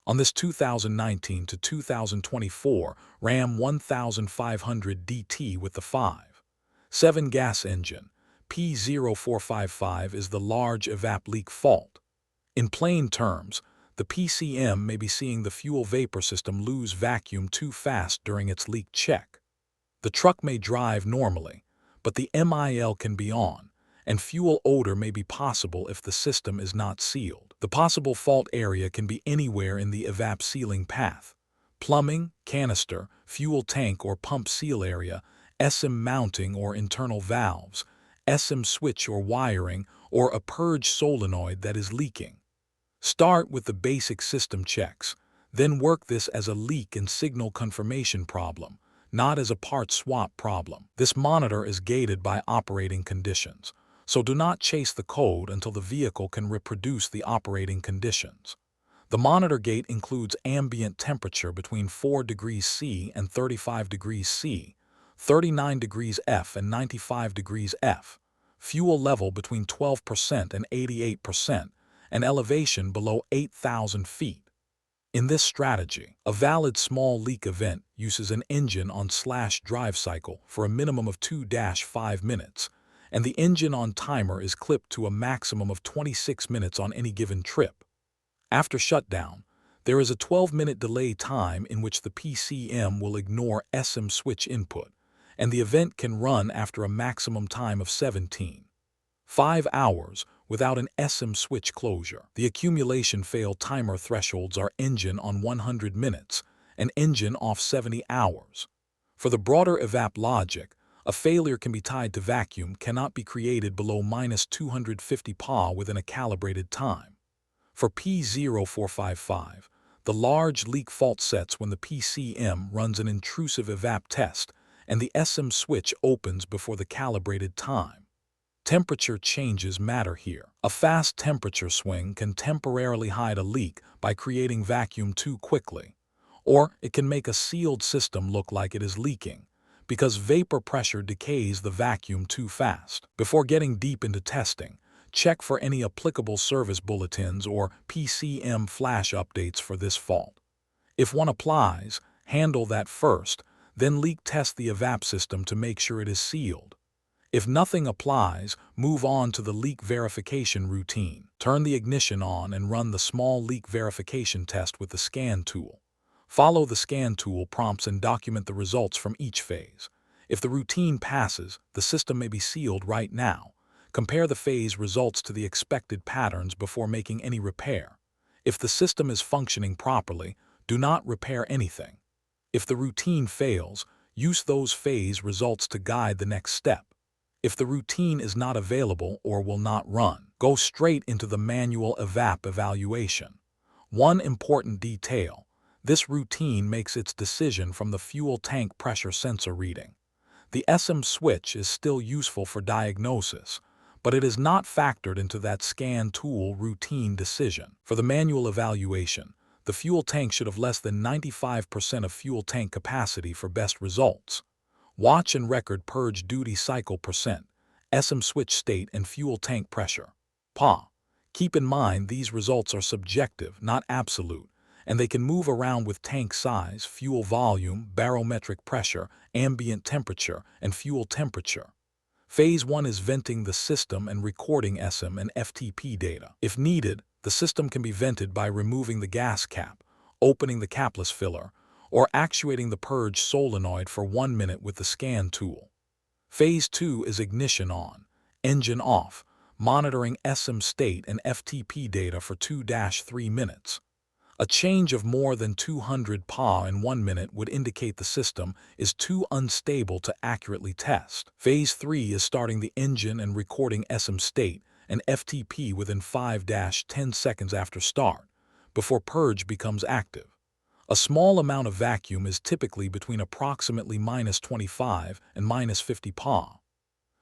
On this 2019 to 2024 Ram 1500 DT with the 5.7 gas engine, P0455 is the large EVAP leak fault. In plain terms, the PCM may be seeing the fuel vapor system lose vacuum too fast during its leak check. The truck may drive normally, but the MIL can be on, and fuel odor may be possible if the system is not sealed. The possible fault area can be anywhere in the EVAP sealing path: plumbing, canister, fuel tank or pump seal area, ESIM mounting or internal valves, ESIM switch or wiring, or a purge solenoid that is leaking. Start with the basic system checks, then work this as a leak and signal confirmation problem, not as a part swap problem. This monitor is gated by operating conditions, so do not chase the code until the vehicle can reproduce the operating conditions. The monitor gate includes ambient temperature between 4 degrees C and 35 degrees C, 39 degrees F and 95 degrees F, fuel level between 12% and 88%, and elevation below 8,000 feet. In this strategy, a valid small leak event uses an engine on/drive cycle for a minimum of 2-5 minutes, and the engine on timer is clipped to a maximum of 26 minutes on any given trip. After shutdown, there is a 12-minute delay time in which the PCM will ignore ESIM switch input, and the event can run after a maximum time of 17.5 hours without an ESIM switch closure. The accumulation fail timer thresholds are engine on 100 minutes and engine off 70 hours. For the broader EVAP logic, a failure can be tied to vacuum cannot be created below -250 Pa within a calibrated time. For P0455, the large leak fault sets when the PCM runs an intrusive EVAP test and the ESIM switch opens before the calibrated time. Temperature changes matter here. A fast temperature swing can temporarily hide a leak by creating vacuum too quickly, or it can make a sealed system look like it is leaking, because vapor pressure decays the vacuum too fast. Before getting deep into testing, check for any applicable service bulletins or PCM flash updates for this fault. If one applies, handle that first, then leak test the EVAP system to make sure it is sealed. If nothing applies, move on to the leak verification routine. Turn the ignition on and run the small leak verification test with the scan tool. Follow the scan tool prompts and document the results from each phase. If the routine passes, the system may be sealed right now. Compare the phase results to the expected patterns before making any repair. If the system is functioning properly, do not repair anything. If the routine fails, use those phase results to guide the next step. If the routine is not available or will not run, go straight into the manual EVAP evaluation. One important detail: this routine makes its decision from the fuel tank pressure sensor reading. The ESIM switch is still useful for diagnosis, but it is not factored into that scan tool routine decision. For the manual evaluation, the fuel tank should have less than 95% of fuel tank capacity for best results. Watch and record purge duty cycle percent, ESIM switch state and fuel tank pressure. Pa. Keep in mind these results are subjective, not absolute, and they can move around with tank size, fuel volume, barometric pressure, ambient temperature, and fuel temperature. Phase 1 is venting the system and recording ESIM and FTP data. If needed, the system can be vented by removing the gas cap, opening the capless filler, or actuating the purge solenoid for 1 minute with the scan tool. Phase 2 is ignition on, engine off, monitoring ESIM state and FTP data for 2-3 minutes. A change of more than 200 Pa in 1 minute would indicate the system is too unstable to accurately test. Phase 3 is starting the engine and recording ESIM state and FTP within 5-10 seconds after start, before purge becomes active. A small amount of vacuum is typically between approximately -25 and -50 Pa.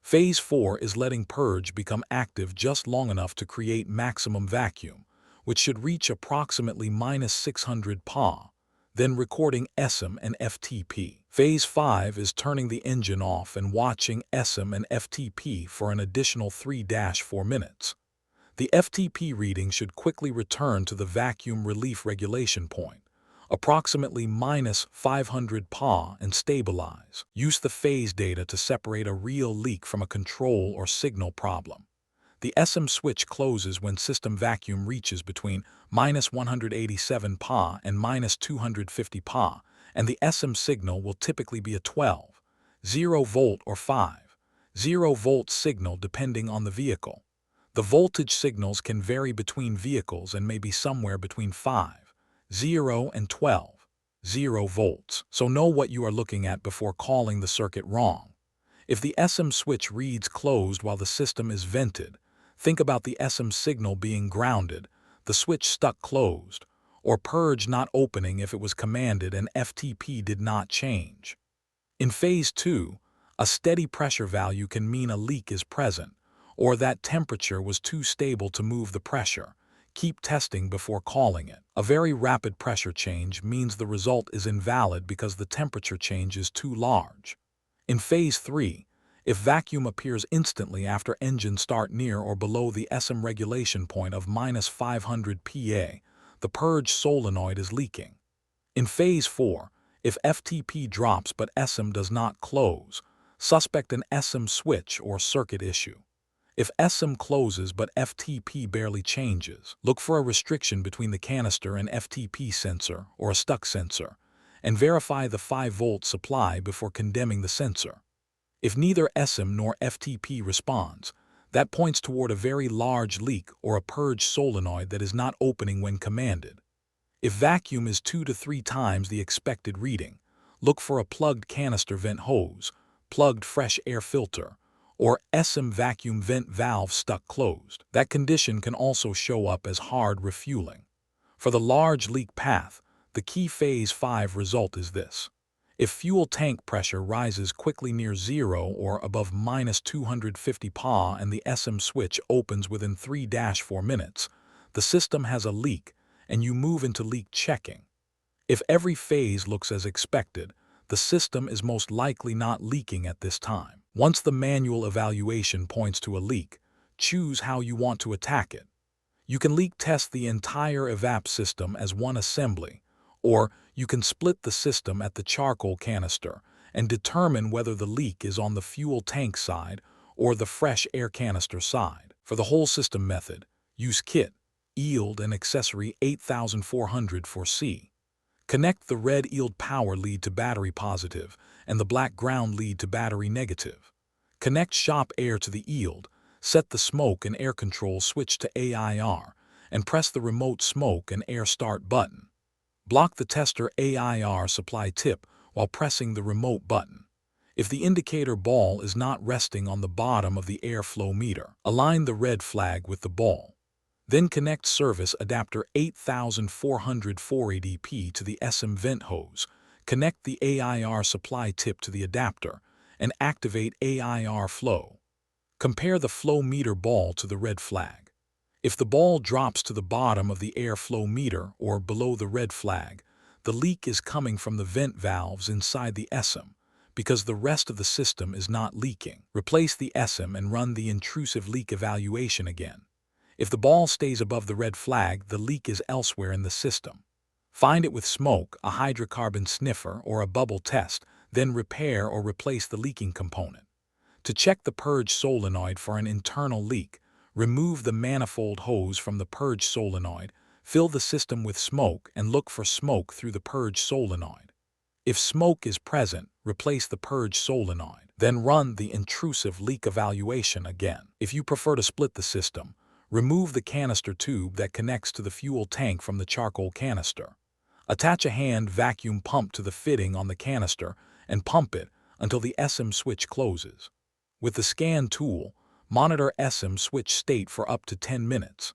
Phase 4 is letting purge become active just long enough to create maximum vacuum, which should reach approximately -600 Pa, then recording ESIM and FTP. Phase 5 is turning the engine off and watching ESIM and FTP for an additional 3-4 minutes. The FTP reading should quickly return to the vacuum relief regulation point, approximately -500 Pa, and stabilize. Use the phase data to separate a real leak from a control or signal problem. The ESIM switch closes when system vacuum reaches between -187 Pa and -250 Pa, and the ESIM signal will typically be a 12, 0-volt or 5, 0-volt signal depending on the vehicle. The voltage signals can vary between vehicles and may be somewhere between 5, 0 and 12, 0 volts, so know what you are looking at before calling the circuit wrong. If the ESIM switch reads closed while the system is vented, think about the ESIM signal being grounded, the switch stuck closed, or purge not opening if it was commanded and FTP did not change. In Phase 2, a steady pressure value can mean a leak is present, or that temperature was too stable to move the pressure. Keep testing before calling it. A very rapid pressure change means the result is invalid because the temperature change is too large. In Phase 3, if vacuum appears instantly after engine start near or below the ESIM regulation point of -500 Pa, the purge solenoid is leaking. In Phase 4, if FTP drops but ESIM does not close, suspect an ESIM switch or circuit issue. If ESIM closes but FTP barely changes, look for a restriction between the canister and FTP sensor or a stuck sensor, and verify the 5-volt supply before condemning the sensor. If neither ESIM nor FTP responds, that points toward a very large leak or a purge solenoid that is not opening when commanded. If vacuum is 2 to 3 times the expected reading, look for a plugged canister vent hose, plugged fresh air filter, or ESIM vacuum vent valve stuck closed. That condition can also show up as hard refueling. For the large leak path, the key Phase 5 result is this. If fuel tank pressure rises quickly near 0 or above -250 Pa and the ESIM switch opens within 3-4 minutes, the system has a leak and you move into leak checking. If every phase looks as expected, the system is most likely not leaking at this time. Once the manual evaluation points to a leak, choose how you want to attack it. You can leak test the entire EVAP system as one assembly, or you can split the system at the charcoal canister and determine whether the leak is on the fuel tank side or the fresh air canister side. For the whole system method, use kit, yield, and accessory 8400 for C. Connect the red yield power lead to battery positive and the black ground lead to battery negative. Connect shop air to the yield, set the smoke and air control switch to AIR, and press the remote smoke and air start button. Block the tester AIR supply tip while pressing the remote button. If the indicator ball is not resting on the bottom of the airflow meter, align the red flag with the ball. Then connect service adapter 8400 480p to the ESIM vent hose, connect the AIR supply tip to the adapter, and activate AIR flow. Compare the flow meter ball to the red flag. If the ball drops to the bottom of the airflow meter or below the red flag, the leak is coming from the vent valves inside the ESIM, because the rest of the system is not leaking. Replace the ESIM and run the intrusive leak evaluation again. If the ball stays above the red flag, the leak is elsewhere in the system. Find it with smoke, a hydrocarbon sniffer, or a bubble test, then repair or replace the leaking component. To check the purge solenoid for an internal leak, remove the manifold hose from the purge solenoid, fill the system with smoke, and look for smoke through the purge solenoid. If smoke is present, replace the purge solenoid. Then run the intrusive leak evaluation again. If you prefer to split the system, remove the canister tube that connects to the fuel tank from the charcoal canister. Attach a hand vacuum pump to the fitting on the canister and pump it until the ESIM switch closes. With the scan tool, monitor ESIM switch state for up to 10 minutes.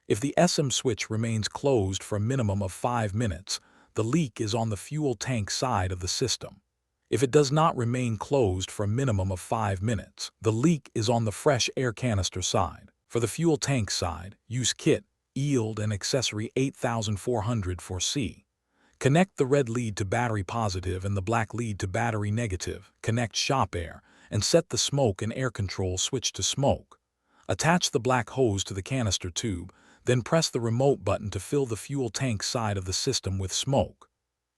If the ESIM switch remains closed for a minimum of 5 minutes, the leak is on the fuel tank side of the system. If it does not remain closed for a minimum of 5 minutes, the leak is on the fresh air canister side. For the fuel tank side, use kit, yield, and accessory 8400 for C. Connect the red lead to battery positive and the black lead to battery negative. Connect shop air and set the smoke and air control switch to smoke. Attach the black hose to the canister tube, then press the remote button to fill the fuel tank side of the system with smoke.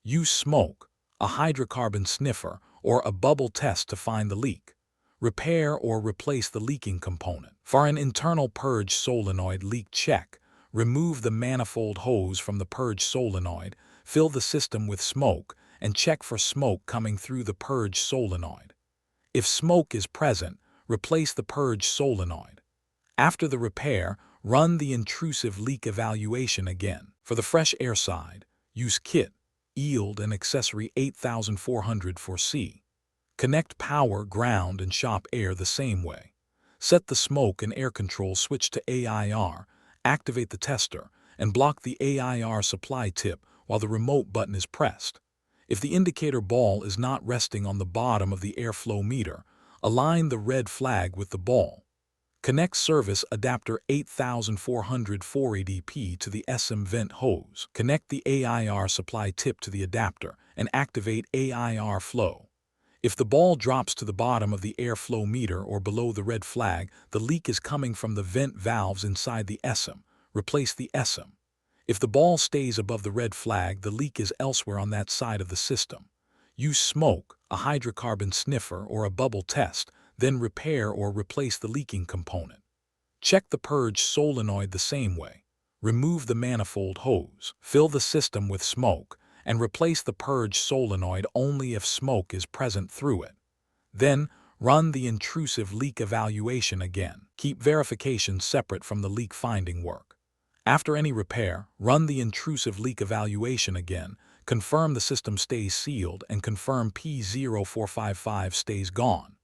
Use smoke, a hydrocarbon sniffer, or a bubble test to find the leak. Repair or replace the leaking component. For an internal purge solenoid leak check, remove the manifold hose from the purge solenoid, fill the system with smoke, and check for smoke coming through the purge solenoid. If smoke is present, replace the purge solenoid. After the repair, run the intrusive leak evaluation again. For the fresh air side, use kit, yield, and accessory 8400 for C. Connect power, ground, and shop air the same way. Set the smoke and air control switch to AIR, activate the tester, and block the AIR supply tip while the remote button is pressed. If the indicator ball is not resting on the bottom of the airflow meter, align the red flag with the ball. Connect service adapter 8400 480p to the ESIM vent hose. Connect the AIR supply tip to the adapter and activate AIR flow. If the ball drops to the bottom of the airflow meter or below the red flag, the leak is coming from the vent valves inside the ESIM. Replace the ESIM. If the ball stays above the red flag, the leak is elsewhere on that side of the system. Use smoke, a hydrocarbon sniffer, or a bubble test, then repair or replace the leaking component. Check the purge solenoid the same way. Remove the manifold hose, fill the system with smoke, and replace the purge solenoid only if smoke is present through it. Then, run the intrusive leak evaluation again. Keep verification separate from the leak finding work. After any repair, run the intrusive leak evaluation again, confirm the system stays sealed, and confirm P0455 stays gone.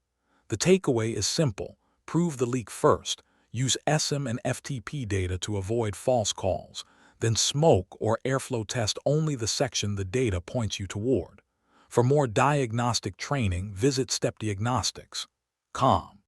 The takeaway is simple. Prove the leak first. Use ESIM and FTP data to avoid false calls. Then smoke or airflow test only the section the data points you toward. For more diagnostic training, visit stepdiagnostics.com.